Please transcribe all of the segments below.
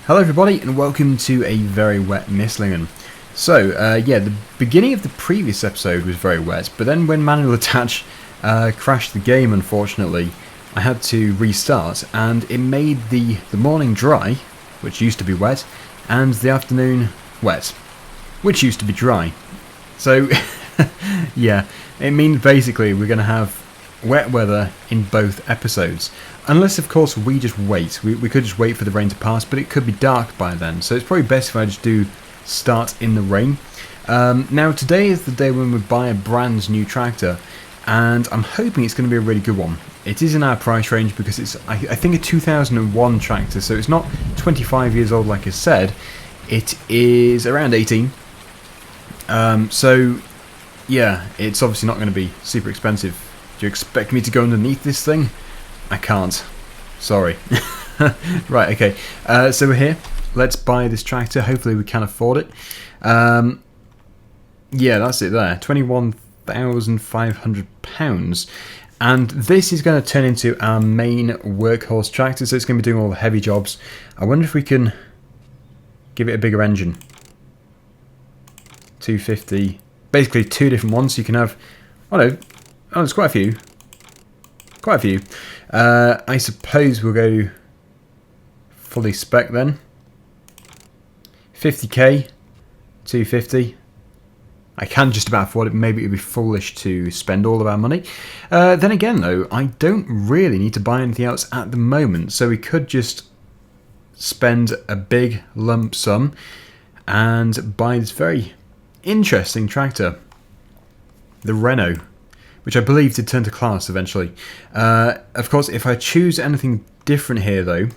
Hello everybody and welcome to a very wet Misslingen. So, yeah, the beginning of the previous episode was very wet, but then when manual attach crashed the game, unfortunately, I had to restart, and it made the morning dry, which used to be wet, and the afternoon wet, which used to be dry. So, yeah, it means basically we're going to have wet weather in both episodes. Unless, of course, we just wait. We could just wait for the rain to pass, but it could be dark by then. So it's probably best if I just do start in the rain. Now, today is the day when we buy a brand new tractor, and I'm hoping it's going to be a really good one. It is in our price range because it's, I think, a 2001 tractor, so it's not 25 years old like I said. It is around 18. So, yeah, it's obviously not going to be super expensive. Do you expect me to go underneath this thing? I can't. Sorry. Right, okay. So we're here. Let's buy this tractor. Hopefully we can afford it. Yeah, that's it there. £21,500. And this is going to turn into our main workhorse tractor, so it's going to be doing all the heavy jobs. I wonder if we can give it a bigger engine. 250. Basically two different ones, so you can have... Oh no. Oh, there's quite a few. Quite a few. I suppose we'll go fully spec then. 50k, 250. I can just about afford it. Maybe it would be foolish to spend all of our money. Then again, though, I don't really need to buy anything else at the moment, so we could just spend a big lump sum and buy this very interesting tractor, the Renault, which I believe did turn to Claas eventually. Of course, if I choose anything different here, though,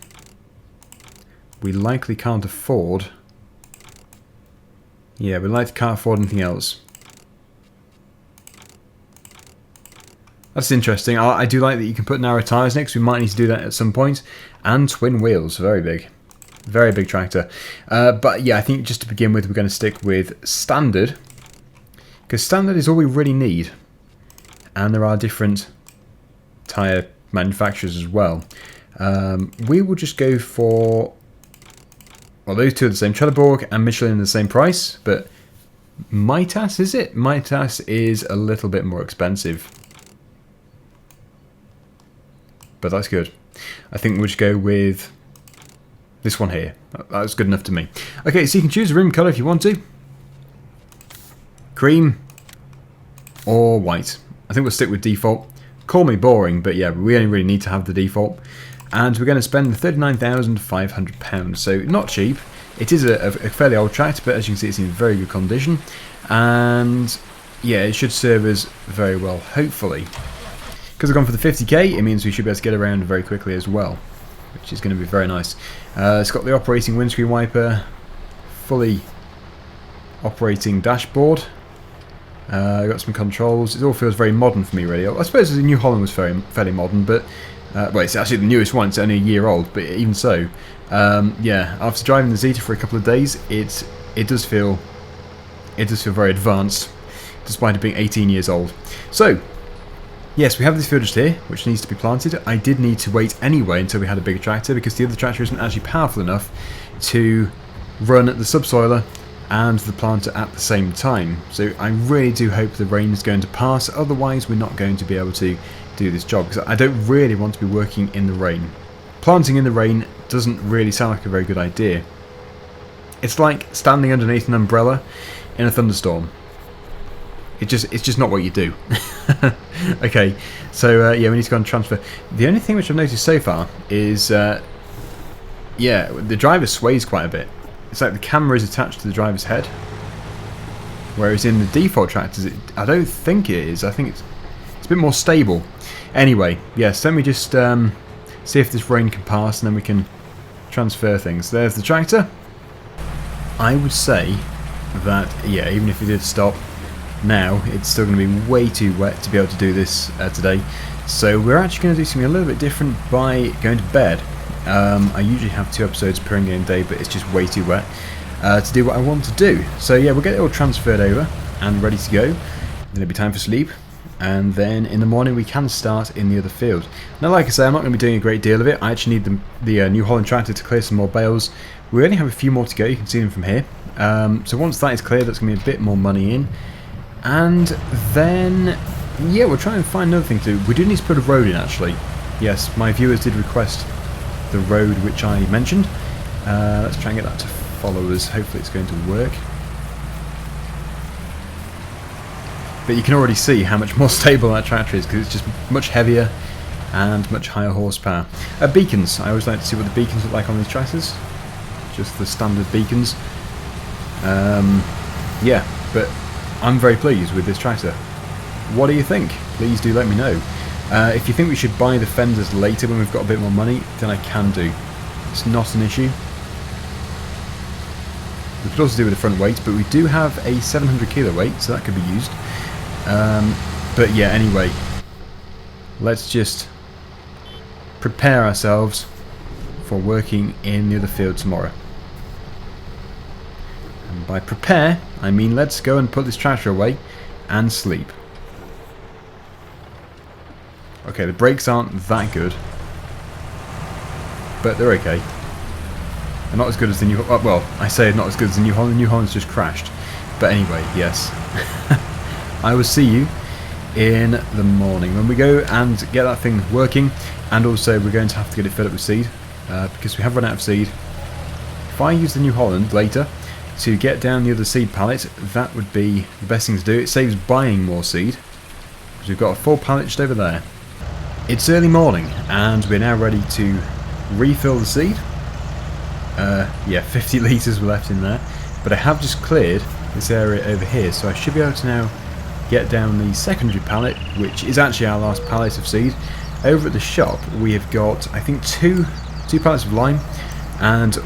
we likely can't afford... Yeah, we likely can't afford anything else. That's interesting. I do like that you can put narrow tyres next. We might need to do that at some point. And twin wheels. Very big. Very big tractor. But yeah, I think just to begin with, we're going to stick with standard. Because standard is all we really need. And there are different tyre manufacturers as well. We will just go for... Well, those two are the same. Trelleborg and Michelin are the same price, but Mitas, is it? Mitas is a little bit more expensive. But that's good. I think we'll just go with this one here. That's good enough to me. Okay, so you can choose a rim colour if you want to. Cream or white. I think we'll stick with default. Call me boring, but yeah, we only really need to have the default. And we're going to spend £39,500, so not cheap. It is a fairly old tractor, but as you can see, it's in very good condition. And yeah, it should serve us very well, hopefully. Because I've gone for the 50k, it means we should be able to get around very quickly as well, which is going to be very nice. It's got the operating windscreen wiper, fully operating dashboard. Got some controls. It all feels very modern for me, really. I suppose the New Holland was fairly modern, but well, it's actually the newest one. It's only a year old, but even so, yeah. After driving the Zetor for a couple of days, it does feel very advanced, despite it being 18 years old. So, yes, we have this field just here, which needs to be planted. I did need to wait anyway until we had a bigger tractor because the other tractor isn't actually powerful enough to run the subsoiler and the planter at the same time. So I really do hope the rain is going to pass, otherwise we're not going to be able to do this job, because I don't really want to be working in the rain. Planting in the rain doesn't really sound like a very good idea. It's like standing underneath an umbrella in a thunderstorm. It's just not what you do. Okay, so yeah, we need to go and transfer. The only thing which I've noticed so far is yeah, the driver sways quite a bit. It's like the camera is attached to the driver's head, whereas in the default tractors, I don't think it is. I think it's a bit more stable. Anyway, yes, let me just see if this rain can pass, and then we can transfer things. There's the tractor. I would say that, yeah, even if it did stop now, it's still going to be way too wet to be able to do this today. So we're actually going to do something a little bit different by going to bed. I usually have 2 episodes per in-game day, but it's just way too wet to do what I want to do. So yeah, we'll get it all transferred over and ready to go. Then it'll be time for sleep. And then in the morning we can start in the other field. Now, like I say, I'm not going to be doing a great deal of it. I actually need the New Holland tractor to clear some more bales, We only have a few more to go, you can see them from here. So once that is clear, that's going to be a bit more money in. And then, yeah, we'll try and find another thing to do. We do need to put a road in, actually. Yes, my viewers did request the road which I mentioned. Let's try and get that to followers. Hopefully it's going to work. But you can already see how much more stable that tractor is, because it's just much heavier and much higher horsepower. Beacons. I always like to see what the beacons look like on these tractors. Just the standard beacons. Yeah, but I'm very pleased with this tractor. What do you think? Please do let me know. If you think we should buy the fenders later when we've got a bit more money, then I can do. It's not an issue. We could also do with the front weight, but we do have a 700 kilo weight, so that could be used. But yeah, anyway, let's just prepare ourselves for working in the other field tomorrow. And by prepare, I mean let's go and put this tractor away and sleep. Okay, the brakes aren't that good, but they're okay. They're not as good as the New... well, I say not as good as the New Holland. The New Holland's just crashed. But anyway, yes. I will see you in the morning when we go and get that thing working. And also, we're going to have to get it filled up with seed, because we have run out of seed. If I use the New Holland later to get down the other seed pallet, that would be the best thing to do. It saves buying more seed, because we've got a full pallet just over there. It's early morning, and we're now ready to refill the seed. Yeah, 50 litres were left in there, but I have just cleared this area over here, so I should be able to now get down the secondary pallet, which is actually our last pallet of seed. Over at the shop, we have got, I think, two pallets of lime, and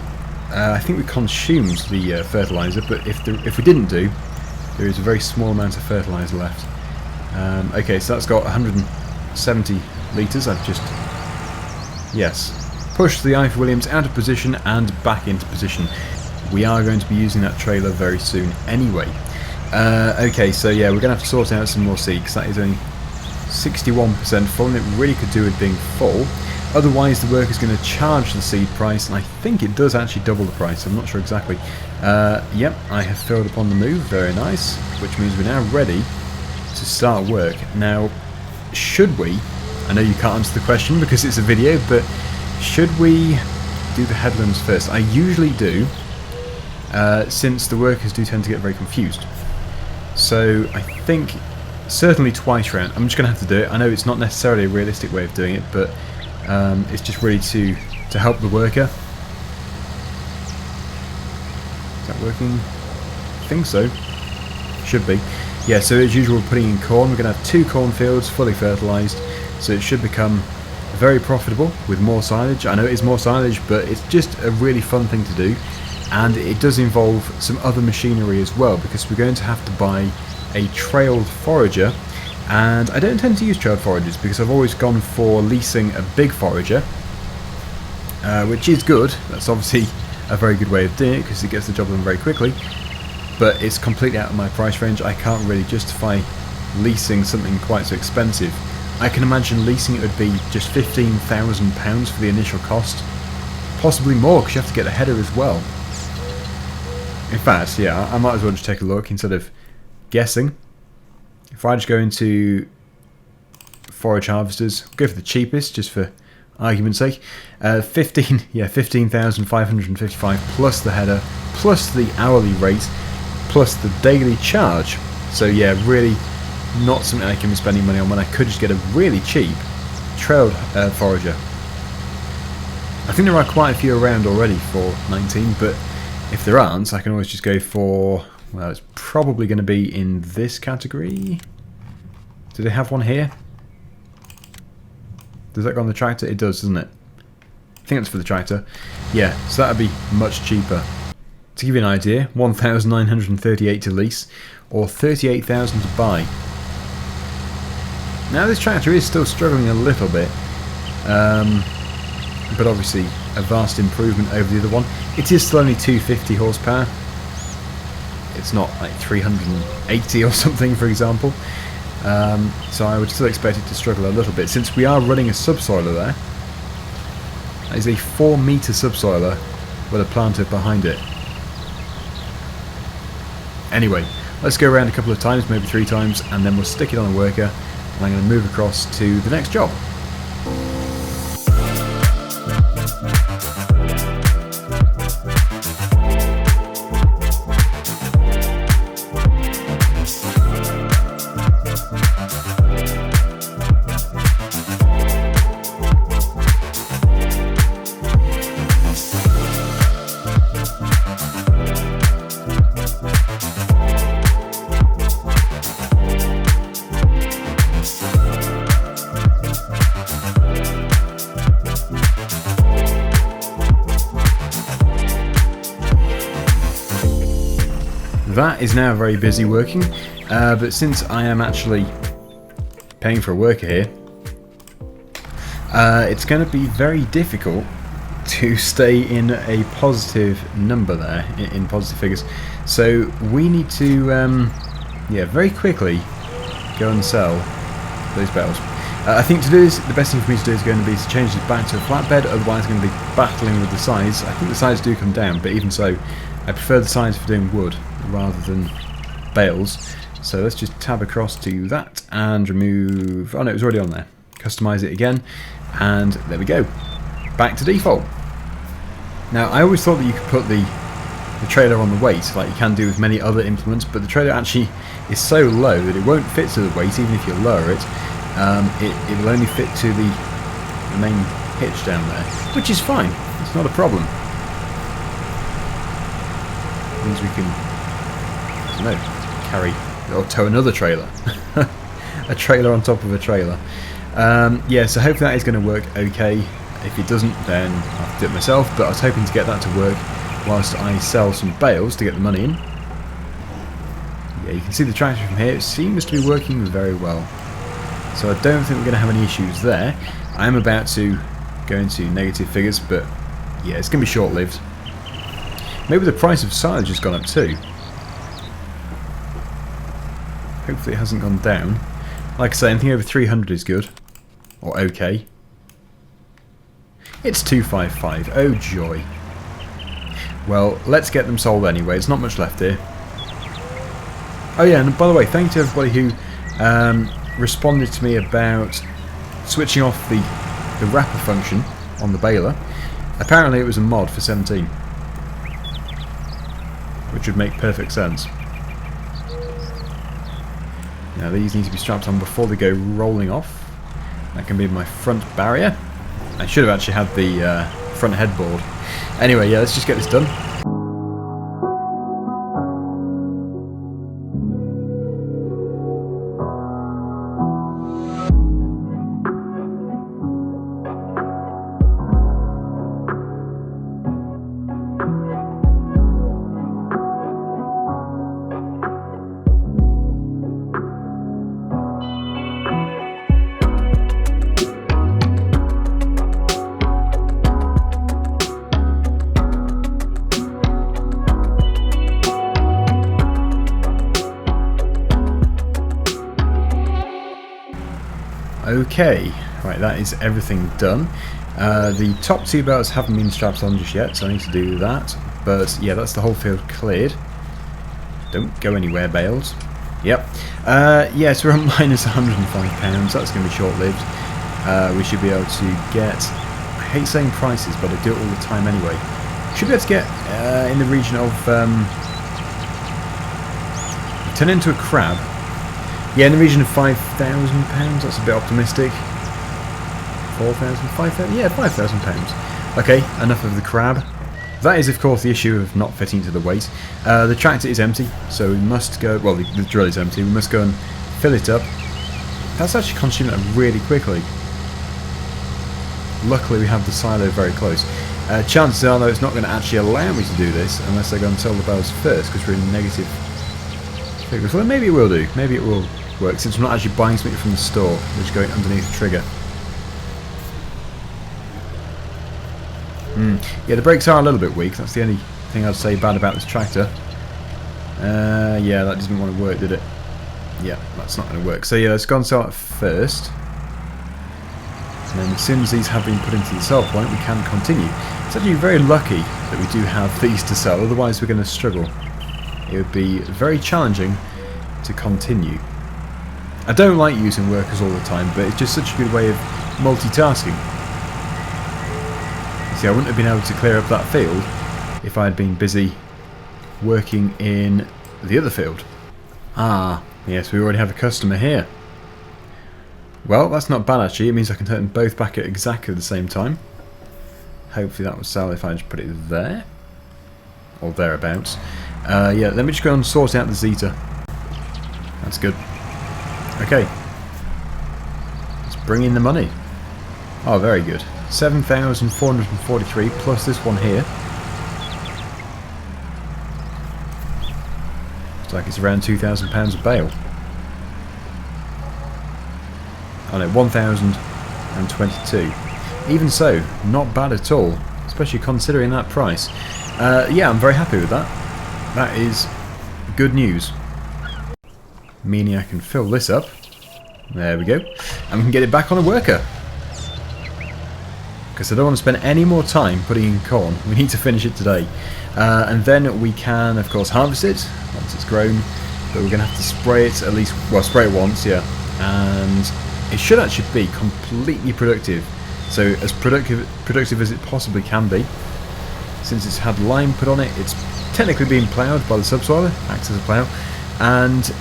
I think we consumed the fertiliser, but if we didn't do, there is a very small amount of fertiliser left. Okay, so that's got 170 litres. I've just, yes, pushed the Ifor Williams out of position and back into position. We are going to be using that trailer very soon anyway. Okay, so yeah, we're going to have to sort out some more seed, because that is only 61% full, and it really could do with being full. Otherwise, the worker's going to charge the seed price, and I think it does actually double the price. I'm not sure exactly. Yep, I have filled up on the move. Very nice. Which means we're now ready to start work. Now, should we... I know you can't answer the question because it's a video, but should we do the headlands first? I usually do, since the workers do tend to get very confused. So I think certainly twice round. I'm just going to have to do it. I know it's not necessarily a realistic way of doing it, but it's just really to help the worker. Is that working? I think so. Should be. Yeah, so as usual, we're putting in corn. We're going to have 2 cornfields fully fertilised, so it should become very profitable with more silage. I know it is more silage, but it's just a really fun thing to do, and it does involve some other machinery as well, because we're going to have to buy a trailed forager, and I don't intend to use trailed foragers because I've always gone for leasing a big forager, which is good. That's obviously a very good way of doing it because it gets the job done very quickly, but it's completely out of my price range. I can't really justify leasing something quite so expensive. I can imagine leasing it would be just £15,000 for the initial cost, possibly more because you have to get a header as well. In fact, yeah, I might as well just take a look instead of guessing. If I just go into forage harvesters, go for the cheapest just for argument's sake. 15,555 plus the header, plus the hourly rate, plus the daily charge. So yeah, really not something I can be spending money on when I could just get a really cheap trailed forager. I think there are quite a few around already for 19, but if there aren't, I can always just go for, well, it's probably going to be in this category. Do they have one here? Does that go on the tractor? It does, doesn't it? I think that's for the tractor. Yeah, so that would be much cheaper. To give you an idea, 1,938 to lease, or 38,000 to buy. Now this tractor is still struggling a little bit, but obviously a vast improvement over the other one. It is still only 250 horsepower. It's not like 380 or something, for example. So I would still expect it to struggle a little bit, since we are running a subsoiler there. That is a 4 metre subsoiler with a planter behind it. Anyway, let's go around a couple of times, maybe 3 times, and then we'll stick it on a worker, and I'm going to move across to the next job. That is now very busy working, but since I am actually paying for a worker here, it's going to be very difficult to stay in a positive number there, in positive figures. So we need to, yeah, very quickly go and sell those bales. I think to do this, the best thing for me to do is going to be to change this back to a flatbed, otherwise I'm going to be battling with the sides. I think the sides do come down, but even so, I prefer the sides for doing wood rather than bales. So let's just tab across to that and remove... oh no, it was already on there. Customize it again, and there we go. Back to default. Now, I always thought that you could put the trailer on the weight, like you can do with many other implements, but the trailer actually is so low that it won't fit to the weight, even if you lower it. It will only fit to the main hitch down there, which is fine. It's not a problem. It means we can, I don't know, carry or tow another trailer. A trailer on top of a trailer. Yeah, so hopefully that is going to work okay. If it doesn't, then I'll have to do it myself, but I was hoping to get that to work whilst I sell some bales to get the money in. Yeah, you can see the tractor from here. It seems to be working very well. So I don't think we're going to have any issues there. I am about to go into negative figures, but yeah, it's going to be short-lived. Maybe the price of silage has gone up too. Hopefully it hasn't gone down. Like I say, anything over 300 is good. Or okay. It's 255. Oh joy. Well, let's get them sold anyway. There's not much left here. Oh yeah, and by the way, thank you to everybody who responded to me about switching off the wrapper function on the baler. Apparently it was a mod for 17. Which would make perfect sense. Now these need to be strapped on before they go rolling off. That can be my front barrier. I should have actually had the front headboard. Anyway, yeah, let's just get this done. Okay, right, that is everything done. The top 2 belts haven't been strapped on just yet, so I need to do that. But yeah, that's the whole field cleared. Don't go anywhere, bales. Yep. Yeah, so we're on minus £105. That's going to be short-lived. We should be able to get... I hate saying prices, but I do it all the time anyway. Should be able to get in the region of... turn into a crab. Yeah, in the region of £5,000. That's a bit optimistic. 4,000, 5,000. Yeah, £5,000. Okay, enough of the crab. That is, of course, the issue of not fitting to the weight. The tractor is empty, so we must go. Well, the drill is empty. We must go and fill it up. That's actually consuming it really quickly. Luckily, we have the silo very close. Chances are, though, it's not going to actually allow me to do this unless I go and sell the bales first, because we're in negative figures. Well, maybe it will do. Maybe it will work, since I'm not actually buying something from the store, which is going underneath the trigger. Yeah, the brakes are a little bit weak. That's the only thing I'd say bad about this tractor. Yeah, that didn't want to work, did it? Yeah, that's not going to work. So yeah, let's go and sell it first. And then as soon as these have been put into the sell point, we can continue. It's actually very lucky that we do have these to sell, otherwise we're going to struggle. It would be very challenging to continue. I don't like using workers all the time, but it's just such a good way of multitasking. See, I wouldn't have been able to clear up that field if I had been busy working in the other field. Ah, yes, we already have a customer here. Well, that's not bad actually. It means I can turn them both back at exactly the same time. Hopefully that will sell if I just put it there. Or thereabouts. Yeah, let me just go and sort out the Zetor. That's good. Okay. Let's bring in the money. Oh, very good. 7,443 plus this one here. Looks like it's around £2,000 a bale. Oh no, 1,022. Even so, not bad at all, especially considering that price. Yeah, I'm very happy with that. That is good news. Meaning I can fill this up. There we go. And we can get it back on a worker. Because I don't want to spend any more time putting in corn. We need to finish it today. And then we can, of course, harvest it once it's grown. But we're going to have to spray it at least, well, spray it once, yeah. And it should actually be completely productive. So as productive as it possibly can be. Since it's had lime put on it, it's technically being ploughed by the subsoiler, acts as a plough. And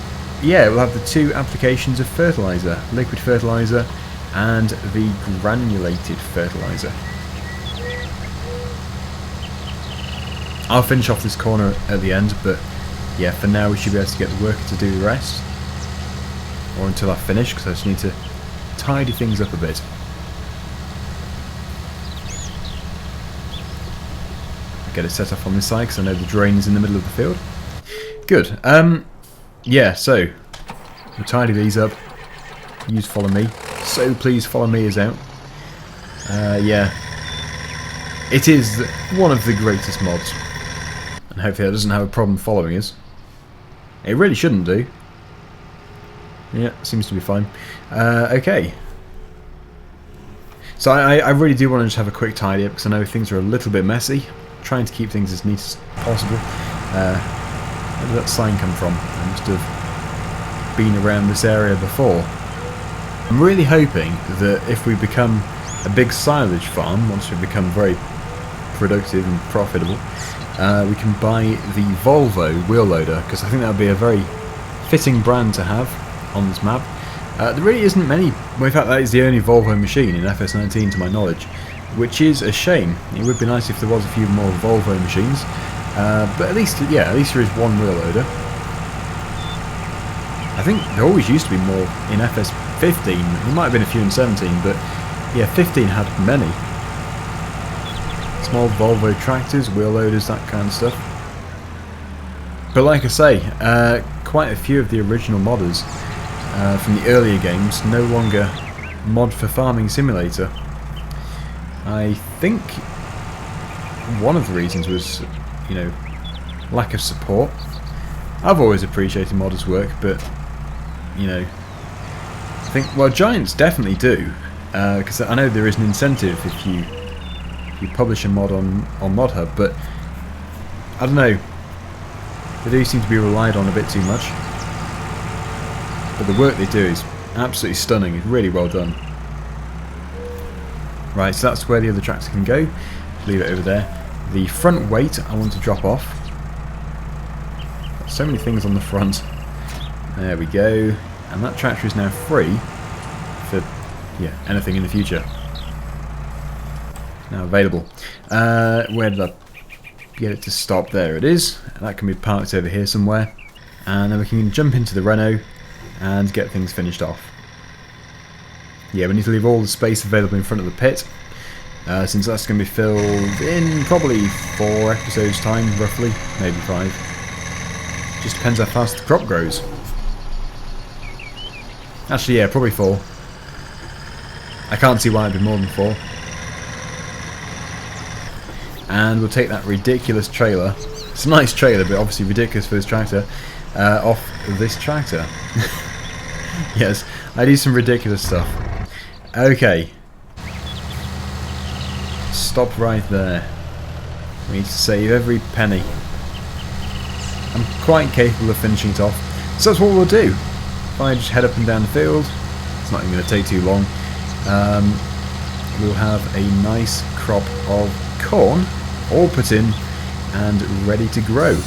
yeah, we'll have the two applications of fertiliser, liquid fertiliser and the granulated fertiliser. I'll finish off this corner at the end, but yeah, for now we should be able to get the worker to do the rest. Or until I finish, because I just need to tidy things up a bit. Get it set up on this side because I know the drain is in the middle of the field. Good. Yeah, so we'll tidy these up. Use follow me. So please follow me is out. Yeah. It is one of the greatest mods. And hopefully it doesn't have a problem following us. It really shouldn't do. Yeah, seems to be fine. Okay. So I really do want to just have a quick tidy up because I know things are a little bit messy. Trying to keep things as neat as possible. Where did that sign come from? I must have been around this area before. I'm really hoping that if we become a big silage farm, once we become very productive and profitable, we can buy the Volvo wheel loader, because I think that would be a very fitting brand to have on this map. There really isn't many, well, in fact that is the only Volvo machine in FS19 to my knowledge, which is a shame. It would be nice if there was a few more Volvo machines, but at least, yeah, at least there is one wheel loader. I think there always used to be more in FS15. There might have been a few in 17, but yeah, 15 had many. Small Volvo tractors, wheel loaders, that kind of stuff. But like I say, quite a few of the original modders from the earlier games no longer mod for Farming Simulator. I think one of the reasons was, you know, lack of support. I've always appreciated modders' work, but, you know, I think, well, Giants definitely do, because I know there is an incentive if you publish a mod on ModHub, but I don't know, they do seem to be relied on a bit too much. But the work they do is absolutely stunning, it's really well done. Right, so that's where the other tractor can go. Leave it over there. The front weight I want to drop off. Got so many things on the front. There we go. And that tractor is now free for, yeah, anything in the future. Now available. Where did I get it to stop? There it is. That can be parked over here somewhere. And then we can jump into the Renault and get things finished off. Yeah, we need to leave all the space available in front of the pit, since that's going to be filled in probably 4 episodes time, roughly, maybe 5. Just depends how fast the crop grows. Actually, yeah, probably 4. I can't see why it'd be more than 4. And we'll take that ridiculous trailer. It's a nice trailer, but obviously ridiculous for this tractor. Off this tractor. Yes, I do some ridiculous stuff. Okay, stop right there. We need to save every penny. I'm quite capable of finishing it off. So that's what we'll do. If I just head up and down the field, it's not even going to take too long. We'll have a nice crop of corn all put in and ready to grow.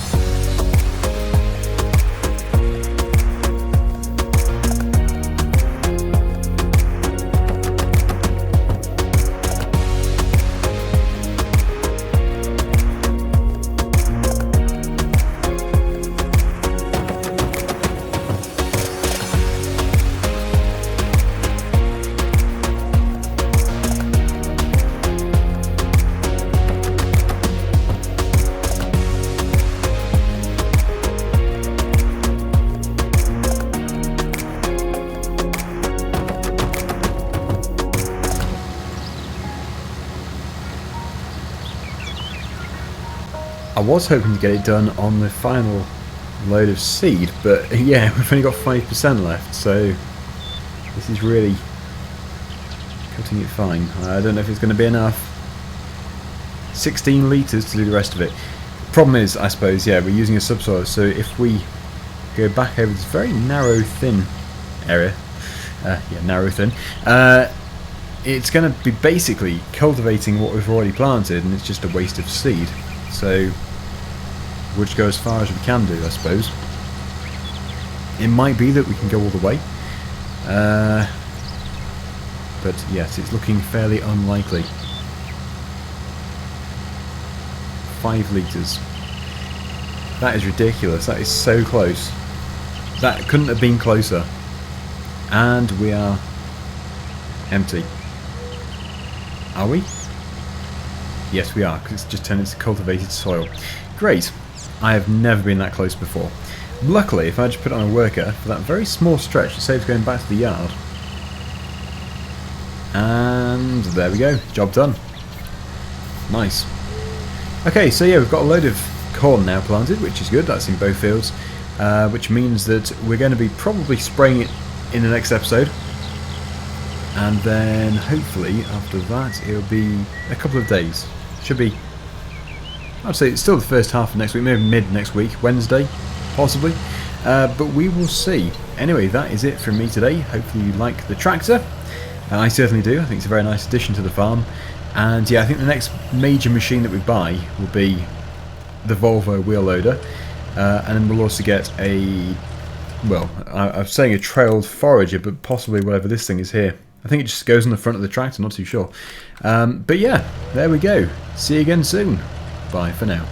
I was hoping to get it done on the final load of seed, but yeah, we've only got 5% left, so this is really cutting it fine. I don't know if it's going to be enough. 16 litres to do the rest of it. Problem is, I suppose, yeah, we're using a subsoil, so if we go back over this very narrow, thin area, it's going to be basically cultivating what we've already planted, and it's just a waste of seed. So we'll just go as far as we can do, I suppose. It might be that we can go all the way, but yes, it's looking fairly unlikely. 5 litres. That is ridiculous. That is so close. That couldn't have been closer. And we are empty. Are we? Yes, we are, because it's just turned into cultivated soil. Great. I have never been that close before. Luckily, if I just put it on a worker, for that very small stretch, it saves going back to the yard. And there we go. Job done. Nice. Okay, so yeah, we've got a load of corn now planted, which is good. That's in both fields. Which means that we're going to be probably spraying it in the next episode. And then, hopefully, after that, it'll be a couple of days. Should be, I'd say it's still the first half of next week, maybe mid next week, Wednesday, possibly. But we will see. Anyway, that is it from me today. Hopefully you like the tractor. I certainly do. I think it's a very nice addition to the farm. And yeah, I think the next major machine that we buy will be the Volvo wheel loader. And then we'll also get a, well, I'm saying a trailed forager, but possibly whatever this thing is here. I think it just goes on the front of the tractor, not too sure. But yeah, there we go. See you again soon. Bye for now.